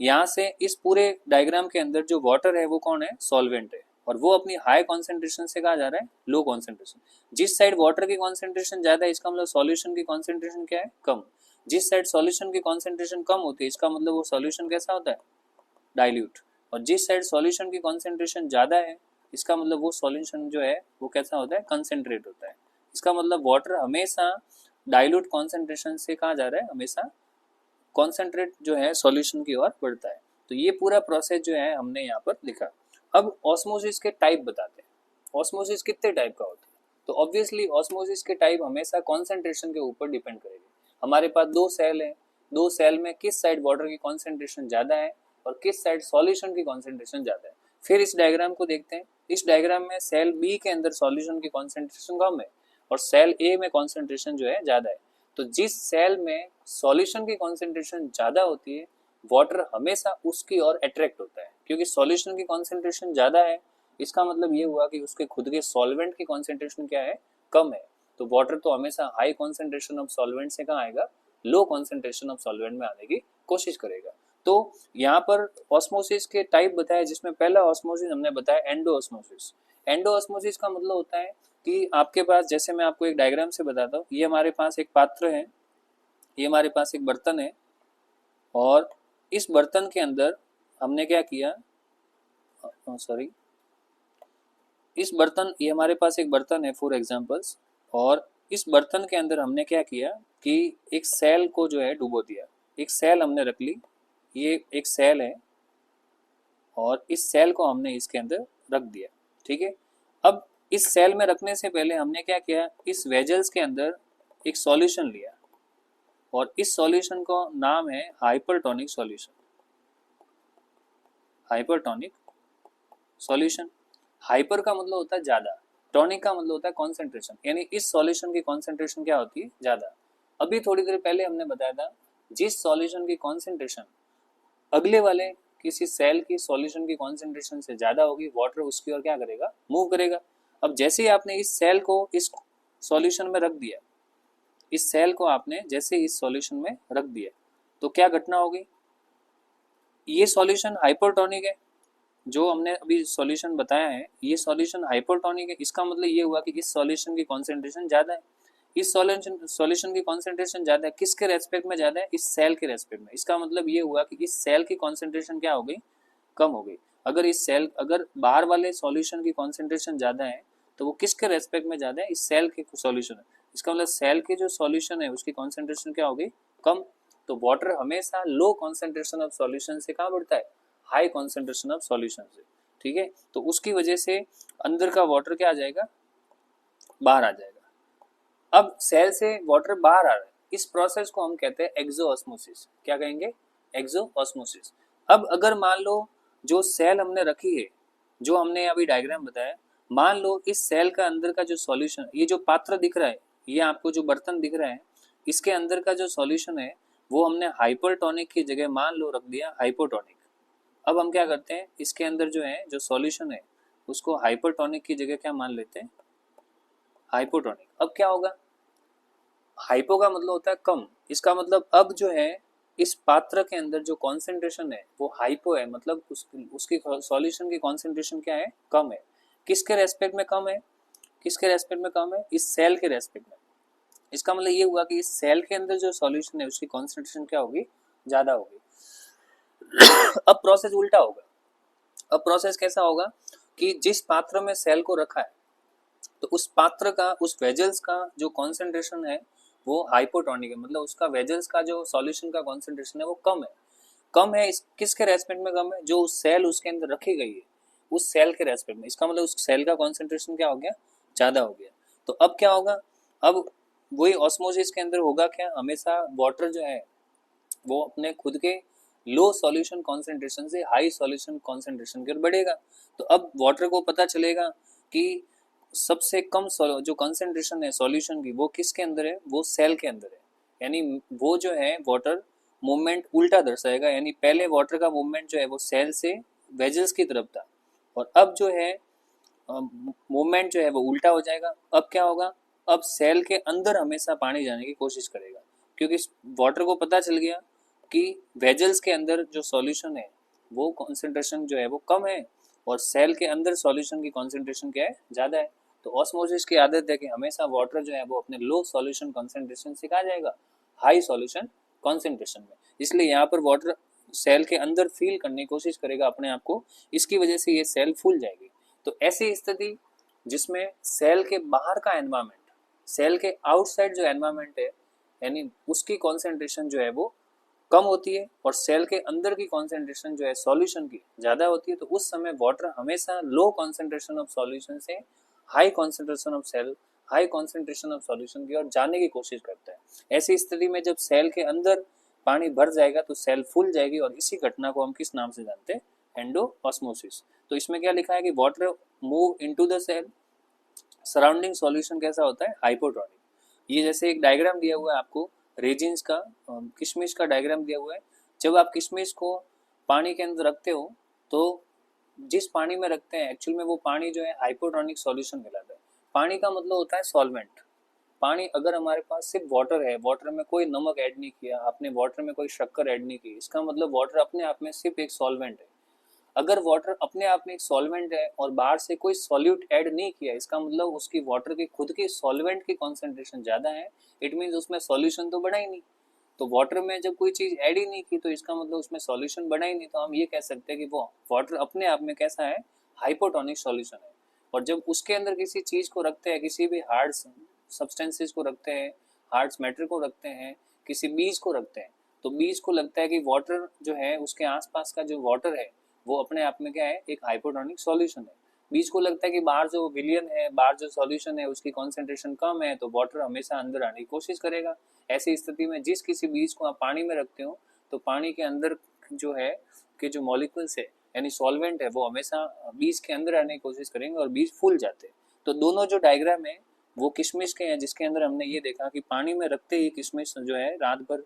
यहाँ से इस पूरे डायग्राम के अंदर जो वाटर है वो कौन है? सॉल्वेंट है, और वो अपनी हाई कॉन्सेंट्रेशन से कहा जा रहा है? Low concentration. जिस साइड वाटर की कॉन्सेंट्रेशन ज्यादा है, इसका मतलब सॉल्यूशन की कॉन्सेंट्रेशन क्या है? कम। जिस साइड सॉल्यूशन की कॉन्सेंट्रेशन कम होती है, इसका मतलब वो सॉल्यूशन कैसा होता है? डाइल्यूट। और जिस साइड सॉल्यूशन की कॉन्सेंट्रेशन ज्यादा है, इसका मतलब वो सॉल्यूशन जो है वो कैसा होता है? कंसेंट्रेट होता है। इसका मतलब वाटर हमेशा डाइल्यूट कॉन्सेंट्रेशन से कहा जा रहा है? हमेशा कॉन्सेंट्रेट जो है सॉल्यूशन की ओर बढ़ता है। तो ये पूरा प्रोसेस जो है हमने यहाँ पर लिखा। अब ऑस्मोसिस के टाइप बताते हैं। ऑस्मोसिस कितने टाइप का होता है? तो ऑब्वियसली ऑस्मोसिस के टाइप हमेशा कॉन्सेंट्रेशन के ऊपर डिपेंड करेगी। हमारे पास दो सेल है, दो सेल में किस साइड वाटर की कॉन्सेंट्रेशन ज्यादा है और किस साइड सॉल्यूशन की कॉन्सेंट्रेशन ज्यादा है। फिर इस डायग्राम को देखते हैं। इस डायग्राम में सेल बी के अंदर सॉल्यूशन की कॉन्सेंट्रेशन कम है और सेल ए में कॉन्सेंट्रेशन जो है ज्यादा है। तो जिस सेल में सॉल्यूशन की कॉन्सेंट्रेशन ज्यादा होती है, वाटर हमेशा उसकी ओर अट्रैक्ट होता है, क्योंकि सॉल्यूशन की कॉन्सेंट्रेशन ज्यादा है। इसका मतलब ये हुआ कि उसके खुद के सॉल्वेंट की कॉन्सेंट्रेशन क्या है? कम है। तो वाटर तो हमेशा हाई कॉन्सेंट्रेशन ऑफ सॉल्वेंट से कहाँ आएगा? लो कॉन्सेंट्रेशन ऑफ सॉल्वेंट में आने की कोशिश करेगा। तो यहाँ पर ऑस्मोसिस के टाइप बताया, जिसमें पहला ऑस्मोसिस हमने बताया एंडो ऑस्मोसिस। एंडो ऑस्मोसिस का मतलब होता है कि आपके पास, जैसे मैं आपको एक डायग्राम से बताता हूँ, ये हमारे पास एक पात्र है, ये हमारे पास एक बर्तन है, और इस बर्तन के अंदर हमने क्या किया? सॉरी, ये हमारे पास एक बर्तन है फॉर एग्जांपल्स, और इस बर्तन के अंदर हमने क्या किया कि एक सेल को जो है डुबो दिया। एक सेल हमने रख ली, ये एक सेल है, और इस सेल को हमने इसके अंदर रख दिया। ठीक है। अब इस सेल में रखने से पहले हमने क्या किया? इस वेजल्स के अंदर एक सॉल्यूशन लिया, और इस सॉल्यूशन का नाम है hypertonic solution. Hypertonic solution. Hyper का मतलब होता है ज्यादा, टॉनिक का मतलब होता है कॉन्सेंट्रेशन, यानी इस सॉल्यूशन की कॉन्सेंट्रेशन क्या होती है, ज्यादा। अभी थोड़ी देर पहले हमने बताया था जिस सॉल्यूशन की कॉन्सेंट्रेशन अगले वाले किसी सेल की सॉल्यूशन की कॉन्सेंट्रेशन से ज्यादा होगी, वाटर उसकी ओर क्या करेगा, मूव करेगा। अब जैसे ही आपने इस सेल को इस सॉल्यूशन में रख दिया, इस सेल को आपने जैसे इस सॉल्यूशन में रख दिया, तो क्या घटना होगी, ये सॉल्यूशन हाइपोटोनिक है, जो हमने अभी सॉल्यूशन बताया है ये सॉल्यूशन हाइपोटोनिक है। इसका मतलब ये हुआ कि इस सॉल्यूशन की कॉन्सेंट्रेशन ज्यादा है। इस सॉल्यूशन की कॉन्सेंट्रेशन ज्यादा है, किसके रेस्पेक्ट में ज्यादा है, इस सेल के रेस्पेक्ट में। इसका मतलब ये हुआ कि इस सेल की कॉन्सेंट्रेशन क्या हो गई, कम हो गई। अगर बाहर वाले सॉल्यूशन की कॉन्सेंट्रेशन ज्यादा है तो वो किसके रेस्पेक्ट में ज्यादा है, इस सेल के सॉल्यूशन है। इसका मतलब सेल के जो सॉल्यूशन है उसकी कॉन्सेंट्रेशन क्या हो गई, कम। तो वाटर हमेशा लो कॉन्सेंट्रेशन ऑफ सॉल्यूशन से कहाँ बढ़ता है, हाई कॉन्सेंट्रेशन ऑफ सॉल्यूशन से। ठीक है, तो उसकी वजह से अंदर का वाटर क्या आ जाएगा, बाहर आ जाएगा। अब सेल से वाटर बाहर आ रहा है, इस प्रोसेस को हम कहते हैं एक्सोऑस्मोसिस। क्या कहेंगे, एक्सोऑस्मोसिस। अब अगर मान लो जो सेल हमने रखी है, जो हमने अभी डायग्राम बताया, मान लो इस सेल का अंदर का जो सॉल्यूशन, ये जो पात्र दिख रहा है, ये आपको जो बर्तन दिख रहा है, इसके अंदर का जो सॉल्यूशन है वो हमने हाइपरटोनिक की जगह मान लो रख दिया हाइपोटोनिक। अब हम क्या करते हैं, इसके अंदर जो है जो सॉल्यूशन है उसको हाइपरटोनिक की जगह क्या मान लेते हैं, हाइपोटोनिक। अब क्या होगा, हाइपो का मतलब होता है कम, इसका मतलब अब जो है इस पात्र के अंदर जो कॉन्सेंट्रेशन है वो हाइपो है, मतलब उसकी सॉल्यूशन की कॉन्सेंट्रेशन क्या है, कम है। किसके रेस्पेक्ट में कम है, किसके रेस्पेक्ट में कम है, इस सेल के रेस्पेक्ट में। इसका मतलब ये हुआ कि इस सेल के अंदर जो सॉल्यूशन है उसकी कॉन्सेंट्रेशन क्या होगी, ज्यादा होगी। अब प्रोसेस उल्टा होगा। अब प्रोसेस कैसा होगा कि जिस पात्र में सेल को रखा है तो उस पात्र का, उस वेजल्स का जो कॉन्सेंट्रेशन है वो हाइपोटोनिक है, मतलब उसका वेजल्स का जो सॉल्यूशन का कॉन्सेंट्रेशन है वो कम है। कम है किसके रेस्पेक्ट में कम है, जो उस सेल उसके अंदर रखी गई है उस सेल के रेस्पेक्ट में। इसका मतलब उस सेल का कॉन्सेंट्रेशन क्या हो गया, ज्यादा हो गया। तो अब क्या होगा, अब वही ऑस्मोसिस के अंदर होगा क्या, हमेशा वाटर जो है वो अपने खुद के लो सॉल्यूशन कॉन्सेंट्रेशन से हाई सॉल्यूशन कॉन्सेंट्रेशन की ओर बढ़ेगा। तो अब वाटर को पता चलेगा कि सबसे कम जो कॉन्सेंट्रेशन है सॉल्यूशन की वो किसके अंदर है, वो सेल के अंदर है। यानी वो जो है वाटर मूवमेंट उल्टा दर्शाएगा, यानी पहले वाटर का मूवमेंट जो है वो सेल से वेजल्स की तरफ था, और अब जो है मूवमेंट जो है वो उल्टा हो जाएगा। अब क्या होगा, अब सेल के अंदर हमेशा पानी जाने की कोशिश करेगा, क्योंकि वाटर को पता चल गया कि वेजल्स के अंदर जो सॉल्यूशन है वो कॉन्सेंट्रेशन जो है वो कम है, और सेल के अंदर सॉल्यूशन की कॉन्सेंट्रेशन क्या है, ज़्यादा है। तो ऑस्मोसिस की आदत है कि हमेशा वाटर जो है वो अपने लो सॉल्यूशन कॉन्सेंट्रेशन से कहा जाएगा हाई सॉल्यूशन कॉन्सेंट्रेशन में। इसलिए यहाँ पर वाटर सेल के अंदर फील करने की कोशिश करेगा अपने आप को, इसकी वजह से ये सेल फूल जाएगी। तो ऐसी स्थिति जिसमें सेल के बाहर का एनवायरनमेंट, सेल के आउटसाइड जो एनवायरनमेंट है, यानी उसकी कॉन्सेंट्रेशन जो है वो कम होती है, और सेल के अंदर की कॉन्सेंट्रेशन जो है सॉल्यूशन की ज़्यादा होती है, तो उस समय वाटर हमेशा लो कॉन्सेंट्रेशन ऑफ सॉल्यूशन से high concentration of cell, high concentration of solution की ओर जाने की कोशिश करता है। ऐसी स्थिति में जब सेल के अंदर पानी भर जाएगा तो सेल फूल जाएगी, और इसी घटना को हम किस नाम से जानते हैं, एंडोऑस्मोसिस। तो इसमें क्या लिखा है कि water move into the cell, surrounding solution कैसा होता है, हाइपोटोनिक। ये जैसे एक डायग्राम दिया हुआ है आपको रेजिन्स का, किशमिश का डायग्राम दिया हुआ है। जब आप किशमिश को पानी के अंदर रखते हो तो जिस पानी में रखते हैं एक्चुअल में वो पानी जो है हाइपोटोनिक सॉल्यूशन कहलाता है। पानी का मतलब होता है सॉल्वेंट। पानी अगर हमारे पास सिर्फ वाटर है, वाटर में कोई नमक ऐड नहीं किया आपने, वाटर में कोई शक्कर ऐड नहीं की, इसका मतलब वाटर अपने आप में सिर्फ एक सॉल्वेंट है। अगर वाटर अपने आप में एक सॉल्वेंट है और बाहर से कोई सॉल्यूट ऐड नहीं किया, इसका मतलब उसकी वाटर की खुद की सॉल्वेंट की कॉन्सेंट्रेशन ज़्यादा है। इट मीन्स उसमें सॉल्यूशन तो बना ही नहीं। तो वाटर में जब कोई चीज़ ऐड ही नहीं की तो इसका मतलब उसमें सॉल्यूशन बना ही नहीं, तो हम ये कह सकते हैं कि वो वाटर अपने आप में कैसा है, हाइपोटोनिक सॉल्यूशन है। और जब उसके अंदर किसी चीज़ को रखते हैं, किसी भी हार्ड सब्सटेंसेस को रखते हैं, हार्ड मैटर को रखते हैं, किसी बीज को रखते हैं, तो बीज को लगता है कि वाटर जो है उसके आसपास का जो वाटर है वो अपने आप में क्या है, एक हाइपोटोनिक सॉल्यूशन है। बीज को लगता है कि बाहर जो विलियन है, बाहर जो सॉल्यूशन है उसकी कॉन्सेंट्रेशन कम है, तो वाटर हमेशा अंदर आने की कोशिश करेगा। ऐसी स्थिति में जिस किसी बीज को आप पानी में रखते हो तो पानी के अंदर जो है कि जो मॉलिक्यूल्स है यानी सॉल्वेंट है वो हमेशा बीज के अंदर आने की कोशिश करेंगे और बीज फूल जाते हैं। तो दोनों जो डायग्राम है वो किशमिश के हैं, जिसके अंदर हमने ये देखा कि पानी में रखते ही किशमिश जो है रात भर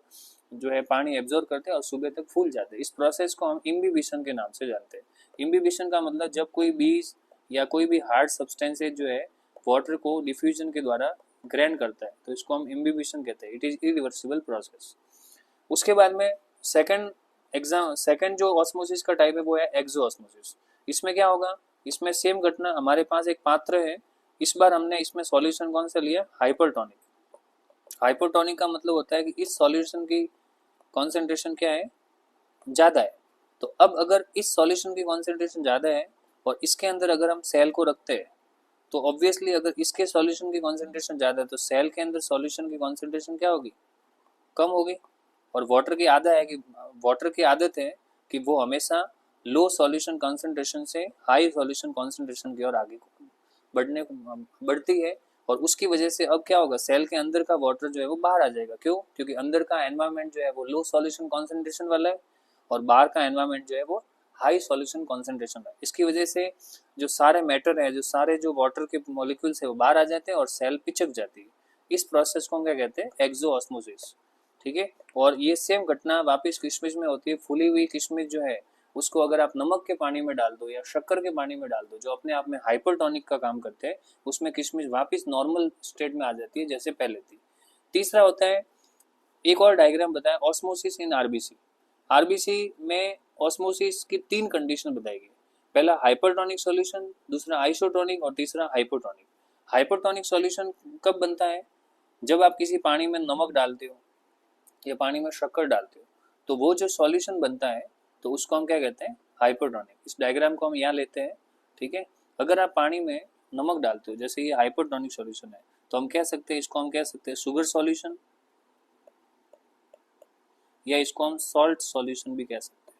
जो है पानी एब्जॉर्ब करते हैं और सुबह तक फूल जाते हैं। इस प्रोसेस को हम इम्बिबिशन के नाम से जानते हैं। इम्बिबिशन का मतलब जब कोई बीज या कोई भी हार्ड सब्सटेंसेज जो है वाटर को डिफ्यूजन के द्वारा ग्रैंड करता है, तो इसको हम इम्बिबिशन कहते हैं। It is irreversible process. उसके बाद में सेकंड जो ऑस्मोसिस का टाइप है वो है एक्सो ऑस्मोसिस। इसमें क्या होगा, इसमें सेम घटना, हमारे पास एक पात्र है, इस बार हमने इसमें सॉल्यूशन कौन सा लिया, हाइपरटोनिक। हाइपरटोनिक का मतलब होता है कि इस सॉल्यूशन की कॉन्सेंट्रेशन क्या है, ज़्यादा है। तो अब अगर इस सॉल्यूशन की कॉन्सेंट्रेशन ज़्यादा है और इसके अंदर अगर हम सेल को रखते हैं, तो ऑब्वियसली अगर इसके सॉल्यूशन की कॉन्सेंट्रेशन ज़्यादा है तो सेल के अंदर सॉल्यूशन की कॉन्सेंट्रेशन क्या होगी, कम होगी। और वाटर की आदत है कि वो हमेशा लो सॉल्यूशन कॉन्सेंट्रेशन से हाई सॉल्यूशन कॉन्सेंट्रेशन की ओर आगे बढ़ती है। और उसकी वजह से अब क्या होगा, सेल के अंदर का वाटर जो है वो बाहर आ जाएगा। क्यों? क्योंकि अंदर का एनवायरनमेंट जो है वो लो सॉल्यूशन कॉन्सेंट्रेशन वाला है और बाहर का एनवायरनमेंट जो है वो हाई सॉल्यूशन कॉन्सेंट्रेशन है। इसकी वजह से जो सारे मैटर है, जो सारे जो वाटर के मॉलिक्यूल्स है वो बाहर आ जाते हैं और सेल पिचक जाती है। इस प्रोसेस को हम क्या कहते हैं, एक्सो ऑस्मोसिस। ठीक है। और ये सेम घटना वापस किशमिश में होती है। फूली हुई किशमिश जो है उसको अगर आप नमक के पानी में डाल दो या शक्कर के पानी में डाल दो, जो अपने आप में हाइपरटोनिक का काम करते हैं, उसमें किशमिश वापस नॉर्मल स्टेट में आ जाती है जैसे पहले थी। तीसरा होता है, एक और डायग्राम बताया, ऑस्मोसिस इन आरबीसी। आरबीसी में ऑस्मोसिस की 3 कंडीशन बताई गई। पहला हाइपरटोनिक सॉल्यूशन, दूसरा आइसोटोनिक और तीसरा हाइपोटोनिक। हाइपरटोनिक सॉल्यूशन कब बनता है, जब आप किसी पानी में नमक डालते हो या पानी में शक्कर डालते हो, तो वो जो सॉल्यूशन बनता है तो उसको हम क्या कहते हैं, हाइपरटोनिक। इस डायग्राम को हम यहाँ लेते हैं। ठीक है। अगर आप पानी में नमक डालते हो, जैसे ये हाइपरटोनिक सॉल्यूशन है, तो हम कह सकते हैं, इसको हम कह सकते हैं शुगर सॉल्यूशन, या इसको हम सॉल्ट सॉल्यूशन भी कह सकते हैं।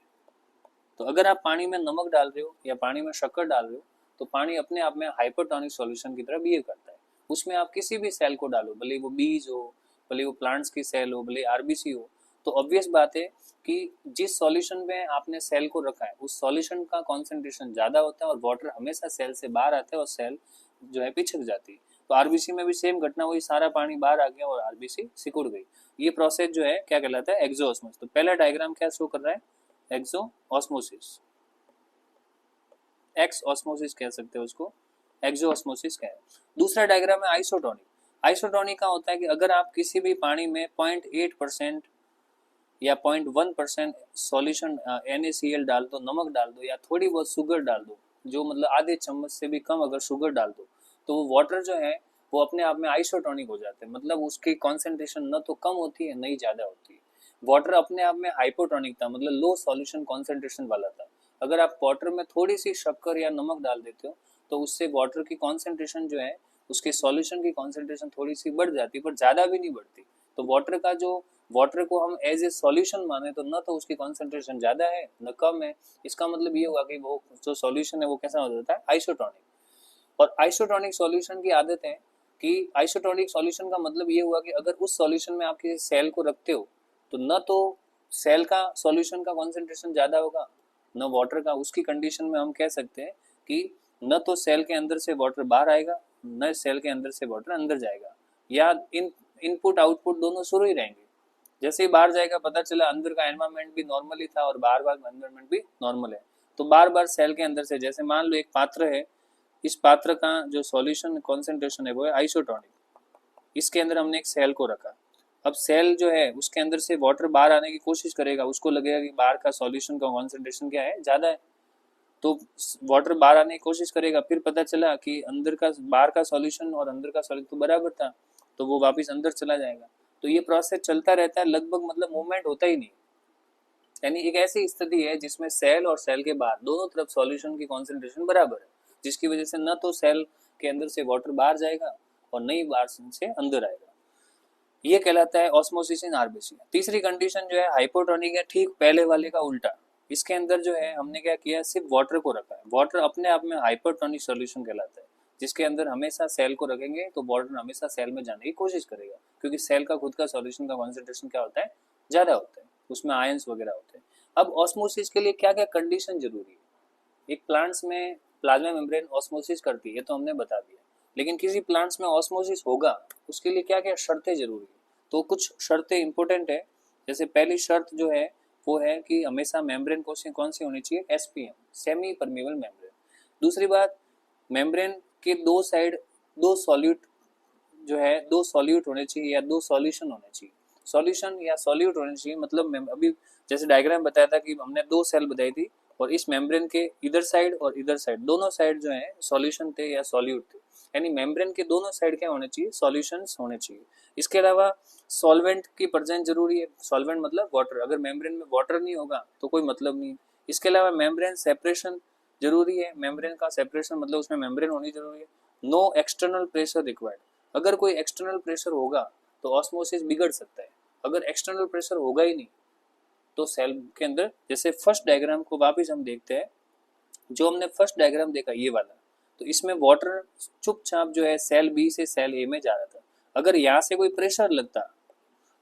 तो अगर आप पानी में नमक डाल रहे हो या पानी में शक्कर डाल रहे हो, तो पानी अपने आप में हाइपरटोनिक सॉल्यूशन की तरह बिहेव करता है। उसमें आप किसी भी सेल को डालो, भले वो बीज हो, भले वो प्लांट्स की सेल हो, भले आरबीसी हो, तो ऑब्वियस बात है कि जिस सॉल्यूशन में आपने सेल को रखा है उस सॉल्यूशन का कॉन्सेंट्रेशन ज़्यादा होता है और वाटर हमेशा सेल से बाहर आता है और सेल जो है पिछक जाती है। तो आरबीसी में भी सेम घटना हुई, सारा पानी बाहर आ गया और आरबीसी सिकुड़ गई। ये प्रोसेस जो है क्या कहलाता है, एक्सो ऑस्मोसिस। तो पहला डायग्राम क्या शो कर रहा है, एक्सो ऑस्मोसिस, एक्स ऑस्मोसिस कह सकते हैं उसको, एक्सो ऑस्मोसिस क्या है। दूसरा डायग्राम है आइसोटोनिक। आइसोटोनिक का होता है कि अगर आप किसी भी पानी में 0.8% या 0.1% सॉल्यूशन NaCl डाल दो, नमक डाल दो या थोड़ी बहुत शुगर डाल दो, जो मतलब आधे चम्मच से भी कम अगर शुगर डाल दो, तो वो वाटर जो है वो अपने आप में आइसोटोनिक हो जाते हैं। मतलब उसकी कॉन्सेंट्रेशन न तो कम होती है न ही ज़्यादा होती है। वाटर अपने आप में हाइपोटोनिक था, मतलब लो सॉल्यूशन कॉन्सेंट्रेशन वाला था। अगर आप वाटर में थोड़ी सी शक्कर या नमक डाल देते हो तो उससे वाटर की कॉन्सेंट्रेशन जो है, उसके सॉल्यूशन की कॉन्सेंट्रेशन थोड़ी सी बढ़ जाती है, पर ज़्यादा भी नहीं बढ़ती। तो वाटर को हम एज ए सॉल्यूशन माने तो न तो उसकी कॉन्सेंट्रेशन ज़्यादा है न कम है। इसका मतलब ये हुआ कि वो जो सॉल्यूशन है वो कैसा हो जाता है, आइसोटोनिक। और आइसोटोनिक सॉल्यूशन की आदत है कि आइसोटोनिक सॉल्यूशन का मतलब ये हुआ कि अगर उस सॉल्यूशन में आप किसी सेल को रखते हो तो न तो सेल का सॉल्यूशन का कॉन्सेंट्रेशन ज़्यादा होगा न वाटर का। उसकी कंडीशन में हम कह सकते हैं कि न तो सेल के अंदर से वाटर बाहर आएगा न सेल के अंदर से वाटर अंदर जाएगा, या इनपुट आउटपुट दोनों शुरू ही रहेंगे। जैसे ही बाहर जाएगा पता चला अंदर का एनवायरनमेंट भी नॉर्मल ही था और बाहर बार एनवायरनमेंट भी नॉर्मल है। तो बार बार सेल के अंदर से, जैसे मान लो एक पात्र है, इस पात्र का जो सॉल्यूशन कॉन्सेंट्रेशन है वो है आइसोटोनिक। इसके अंदर हमने एक सेल को रखा। अब सेल जो है उसके अंदर से वाटर बाहर आने की कोशिश करेगा, उसको लगेगा कि बाहर का सॉल्यूशन का कॉन्सेंट्रेशन क्या है, ज़्यादा है, तो वाटर बाहर आने की कोशिश करेगा। फिर पता चला कि बाहर का सॉल्यूशन और अंदर का सॉल्यूशन तो बराबर था, तो वो वापस अंदर चला जाएगा। तो ये प्रोसेस चलता रहता है लगभग, मतलब मूवमेंट होता ही नहीं। यानी एक ऐसी स्थिति है जिसमें सेल और सेल के बाहर दोनों तरफ सॉल्यूशन की कॉन्सेंट्रेशन बराबर है, जिसकी वजह से न तो सेल के अंदर से वाटर बाहर जाएगा और न ही बाहर से अंदर आएगा। ये कहलाता है ऑस्मोसिस इन आरबीसी। तीसरी कंडीशन जो है हाइपोटोनिक है, ठीक पहले वाले का उल्टा। इसके अंदर जो है हमने क्या किया, सिर्फ वाटर को रखा है। वाटर अपने आप में हाइपरटोनिक सॉल्यूशन कहलाता है, जिसके अंदर हमेशा सेल को रखेंगे तो वाटर हमेशा सेल में जाने की कोशिश करेगा, क्योंकि सेल का खुद का सॉल्यूशन का कॉन्सेंट्रेशन क्या होता है, ज़्यादा होता है, उसमें आयंस वगैरह होते हैं। अब ऑस्मोसिस के लिए क्या क्या कंडीशन जरूरी है। एक प्लांट्स में प्लाज्मा मेम्ब्रेन ऑस्मोसिस करती है तो हमने बता दिया। लेकिन किसी प्लांट्स में ऑस्मोसिस होगा, उसके लिए क्या क्या शर्तें जरूरी है? तो कुछ शर्तें इंपॉर्टेंट है। जैसे पहली शर्त जो है वो है कि हमेशा मेम्ब्रेन कौन सी होनी चाहिए? SPM, semi permeable membrane. दूसरी बात, मेम्ब्रेन के दो साइड दो सॉल्यूट जो है दो सॉल्यूट होने चाहिए या दो सॉल्यूशन होने चाहिए। सॉल्यूशन या सॉल्यूट होने चाहिए मतलब अभी जैसे डायग्राम बताया था कि हमने दो सेल बताई थी और इस मेम्ब्रेन के इधर साइड और इधर साइड दोनों साइड जो है सॉल्यूशन थे या सॉल्यूट थे, यानी मेम्ब्रेन के दोनों साइड क्या होने चाहिए? सॉल्यूशंस होने चाहिए। इसके अलावा सॉल्वेंट की प्रेजेंस जरूरी है। सॉल्वेंट मतलब वाटर, अगर मेम्ब्रेन में वाटर नहीं होगा तो कोई मतलब नहीं। इसके अलावा मेम्ब्रेन सेपरेशन जरूरी है। मेम्ब्रेन का सेपरेशन मतलब उसमें मेम्ब्रेन होनी जरूरी है। नो एक्सटर्नल प्रेशर रिक्वायर्ड, अगर कोई एक्सटर्नल प्रेशर होगा तो ऑस्मोसिस बिगड़ सकता है। अगर एक्सटर्नल प्रेशर होगा ही नहीं तो सेल के अंदर, जैसे फर्स्ट डायग्राम को वापस हम देखते हैं, जो हमने फर्स्ट डायग्राम देखा ये वाला, तो इसमें वाटर चुपचाप जो है सेल बी से सेल ए में जा रहा था। अगर यहाँ से कोई प्रेशर लगता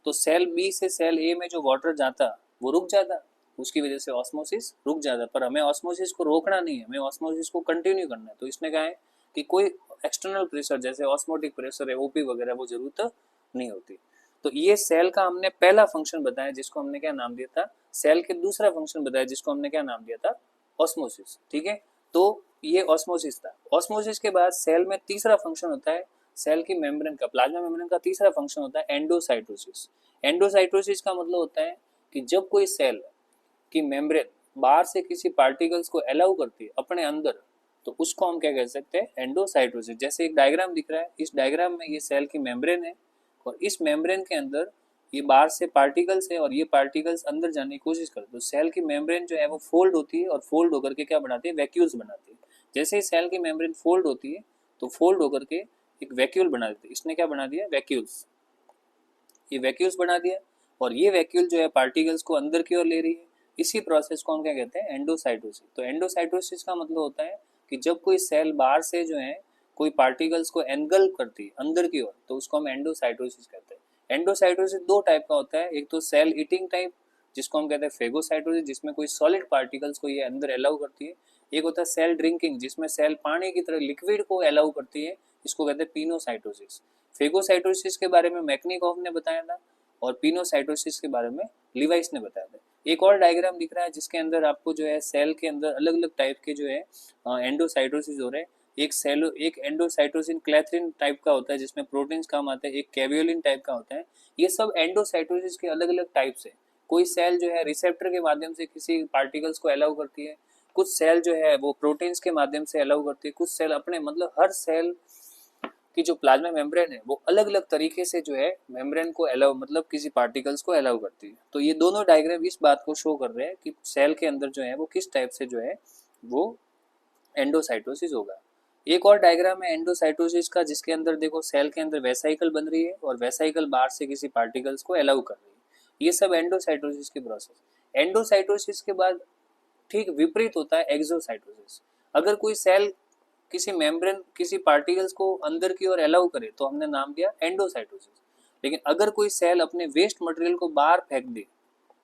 तो सेल बी से सेल ए में जो वाटर जाता वो रुक जाता, उसकी वजह से ऑस्मोसिस रुक जाता। पर हमें ऑस्मोसिस को रोकना नहीं है, हमें ऑस्मोसिस को कंटिन्यू करना है। तो इसने कहा है कि कोई एक्सटर्नल प्रेशर जैसे ऑस्मोटिक प्रेशर है, ओपी वगैरह, वो जरूरत नहीं होती। तो ये सेल का हमने पहला फंक्शन बताया जिसको हमने क्या नाम दिया था? सेल के दूसरा फंक्शन बताया जिसको हमने क्या नाम दिया था? ऑस्मोसिस। ठीक है, तो ये ऑस्मोसिस था। ऑस्मोसिस के बाद सेल में तीसरा फंक्शन होता है, सेल की मेम्ब्रेन का, प्लाज्मा मेम्ब्रेन का तीसरा फंक्शन होता है एंडोसाइटोसिस। एंडोसाइटोसिस का मतलब होता है कि जब कोई सेल की मेम्ब्रेन बाहर से किसी पार्टिकल्स को अलाउ करती है अपने अंदर, तो उसको हम क्या कह सकते हैं? एंडोसाइटोसिस। जैसे एक डायग्राम दिख रहा है, इस डायग्राम में ये सेल की मेम्ब्रेन है और इस मेम्ब्रेन के अंदर ये बाहर से पार्टिकल्स है और ये पार्टिकल्स अंदर जाने की कोशिश करते हैं। तो सेल की मेम्ब्रेन जो है वो फोल्ड होती है और फोल्ड होकर के क्या बनाती है? वैक्यूल्स बनाती है। जैसे ही सेल की मेम्ब्रेन फोल्ड होती है तो फोल्ड होकर के एक वैक्यूल बना देती है। इसने क्या बना दिया? वैक्यूल्स। ये वैक्यूल्स बना दिया और ये वैक्यूल जो है पार्टिकल्स को अंदर की ओर ले रही है। इसी प्रोसेस को हम क्या कहते हैं? एंडोसाइटोसिस। तो एंडोसाइटोसिस का मतलब होता है कि जब कोई सेल बाहर से जो है कोई पार्टिकल्स को एनगल्फ करती है अंदर की ओर, तो उसको हम एंडोसाइटोसिस कहते हैं। एंडोसाइटोसिस दो टाइप का होता है, एक तो सेल ईटिंग टाइप जिसको हम कहते हैं फेगोसाइटोसिस, जिसमें कोई सॉलिड पार्टिकल्स को ये अंदर अलाउ करती है। एक होता है सेल ड्रिंकिंग जिसमें सेल पानी की तरह लिक्विड को अलाउ करती है, इसको कहते हैं पिनोसाइटोसिस। फेगोसाइटोसिस के बारे में मैकनिकॉफ ने बताया था और पिनोसाइटोसिस के बारे में लिवाइस ने बताया था। एक और डायग्राम दिख रहा है जिसके अंदर आपको जो है सेल के अंदर अलग अलग टाइप के जो है एंडोसाइटोसिस हो रहे हैं। एक एंडोसाइटोसिन क्लैथरिन टाइप का होता है जिसमें प्रोटीन्स काम आते हैं, एक कैवियोलिन टाइप का होता है। ये सब एंडोसाइटोसिस के अलग अलग टाइप्स है। कोई सेल जो है रिसेप्टर के माध्यम से किसी पार्टिकल्स को अलाउ करती है, कुछ सेल जो है वो प्रोटीन्स के माध्यम से अलाउ करती है, कुछ सेल अपने, मतलब हर सेल की जो प्लाज्मा मेम्ब्रेन है वो अलग अलग तरीके से जो है मेम्ब्रेन को अलाउ, मतलब किसी पार्टिकल्स को अलाउ करती है। तो ये दोनों डायग्राम इस बात को शो कर रहे हैं कि सेल के अंदर जो है वो किस टाइप से जो है वो एंडोसाइटोसिस होगा। एक और डायग्राम है एंडोसाइटोसिस का जिसके अंदर देखो सेल के अंदर वेसाइकल बन रही है और वेसाइकल बाहर से किसी पार्टिकल्स को अलाउ कर रही है। ये सब एंडोसाइटोसिस की प्रोसेस। एंडोसाइटोसिस के बाद ठीक विपरीत होता है एक्सोसाइटोसिस। अगर कोई सेल किसी मेम्ब्रेन किसी पार्टिकल्स को अंदर की ओर अलाउ करे तो हमने नाम दिया एंडोसाइटोसिस। लेकिन अगर कोई सेल अपने वेस्ट मटेरियल को बाहर फेंक दे,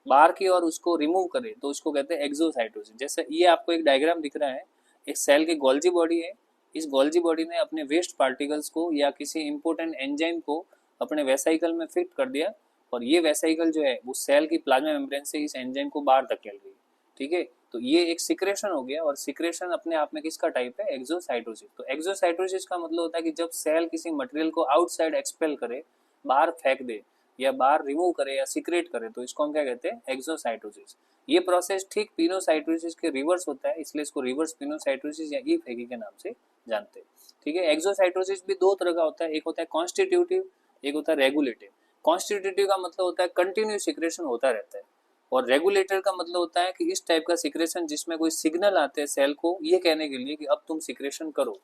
बाहर की ओर उसको रिमूव करे, तो उसको कहते हैं एक्सोसाइटोसिस। जैसे ये आपको एक डायग्राम दिख रहा है, एक सेल की गोल्जी बॉडी है, इस गोल्जी बॉडी ने अपने वेस्ट पार्टिकल्स को या किसी इंपोर्टेंट एंजाइम को अपने वेसाइकल में फिट कर दिया और ये वेसाइकल जो है वो सेल की प्लाज्मा मेम्ब्रेन से इस एंजाइम को बाहर धकेल रही है। ठीक है, तो ये एक सिक्रेशन हो गया और सिक्रेशन अपने आप में किसका टाइप है? एक्सोसाइटोसिस। तो एक्सोसाइटोसिस का मतलब होता है कि जब सेल किसी मटेरियल को आउटसाइड एक्सपेल करे, बाहर फेंक दे या बाहर रिमूव करे या सिक्रेट करे, तो इसको हम क्या कहते हैं? एक्सोसाइटोसिस। ये प्रोसेस ठीक पिनोसाइटोसिस के रिवर्स होता है, इसलिए इसको रिवर्स पिनोसाइटोसिस या ई फेगी के नाम से जानते हैं। ठीक है, एक्सोसाइटोसिस भी दो तरह का होता है, एक होता है कॉन्स्टिट्यूटिव, एक होता है रेगुलेटिव। कॉन्स्टिट्यूटिव का मतलब होता है कंटिन्यू सिक्रेशन होता रहता है और रेगुलेटर का मतलब होता है कि इस टाइप का सिक्रेशन जिसमें कोई सिग्नल आते हैं सेल को ये कहने के लिए कि अब तुम सिक्रेशन करो।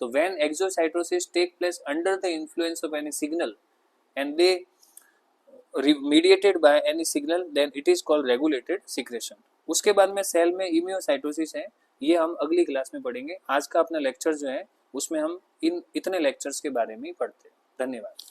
तो when exocytosis take place under the influence of any signal and they mediated by any signal then it is called regulated secretion। उसके बाद में सेल में इम्यूनोसाइटोसिस है, ये हम अगली क्लास में पढ़ेंगे। आज का अपना लेक्चर जो है उसमें हम इन इतने लेक्चर्स के बारे में ही पढ़ते हैं। धन्यवाद।